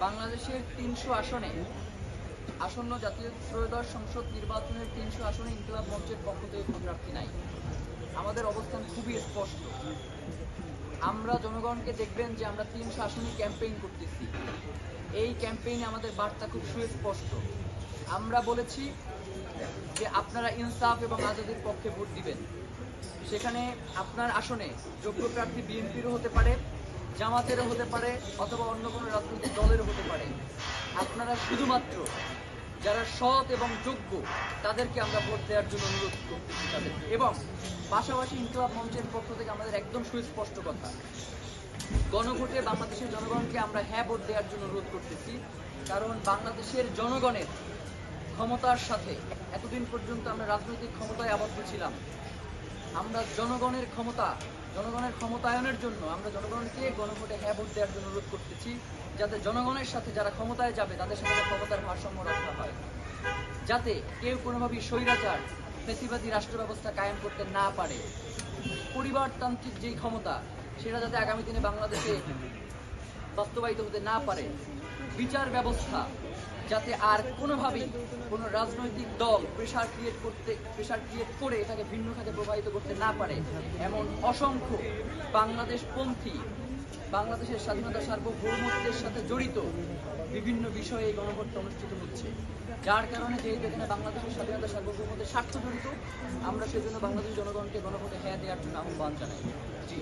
বাংলাদেশের ৩০০ আসনে আসন্ন জাতীয় ত্রয়োদশ সংসদ নির্বাচনের ৩০০ আসনে ইনকিলাব মঞ্চের পক্ষ থেকে কোনো প্রার্থী নাই। আমাদের অবস্থান খুবই স্পষ্ট। আমরা জনগণকে দেখবেন যে আমরা ৩০০ আসনে ক্যাম্পেইন করতেছি। এই ক্যাম্পেইনে আমাদের বার্তা খুব সুস্পষ্ট। আমরা বলেছি যে আপনারা ইনসাফ এবং আজাদির পক্ষে ভোট দিবেন। সেখানে আপনার আসনে যোগ্য প্রার্থী বিএনপিরও হতে পারে, জামাতেরও হতে পারে, অথবা অন্য কোনো রাজনৈতিক দলেরও হতে পারে। আপনারা শুধুমাত্র যারা সৎ এবং যোগ্য তাদেরকে আমরা ভোট দেওয়ার জন্য অনুরোধ করতেছি তাদের। এবং পাশাপাশি ইনকিলাব মঞ্চের পক্ষ থেকে আমাদের একদম সুস্পষ্ট কথা, গণভোটে বাংলাদেশের জনগণকে আমরা হ্যাঁ ভোট দেওয়ার জন্য অনুরোধ করতেছি। কারণ বাংলাদেশের জনগণের ক্ষমতার সাথে এতদিন পর্যন্ত আমরা রাজনৈতিক ক্ষমতায় আবদ্ধ ছিলাম। আমরা জনগণের ক্ষমতায়নের জন্য আমরা জনগণকে গণভোটে হ্যাঁ ভোট দেওয়ার জন্য অনুরোধ করতেছি, যাতে জনগণের সাথে যারা ক্ষমতায় যাবে তাদের সাথে ক্ষমতার ভারসাম্য রক্ষা হয়, যাতে কেউ কোনোভাবেই স্বৈরাচার ফ্যাসিবাদী রাষ্ট্র ব্যবস্থা কায়েম করতে না পারে। পরিবারতান্ত্রিক যেই ক্ষমতা সেটা যাতে আগামী দিনে বাংলাদেশে বাস্তবায়িত হতে না পারে। বিচার ব্যবস্থা যাতে আর কোনোভাবেই কোনো রাজনৈতিক দল প্রেশার ক্রিয়েট করে এটাকে ভিন্ন খাতে প্রবাহিত করতে না পারে, এমন অসংখ্য বাংলাদেশপন্থী, বাংলাদেশের স্বাধীনতা সার্বভৌমত্বের সাথে জড়িত বিভিন্ন বিষয়ে এই গণভোটটা অনুষ্ঠিত হচ্ছে। যার কারণে যেহেতু এখানে বাংলাদেশের স্বাধীনতা সার্বভৌমত্বের স্বার্থ জড়িত, আমরা সেজন্য বাংলাদেশের জনগণকে গণভোটে হ্যাঁ দেওয়ার জন্য আহ্বান জানাই। জি।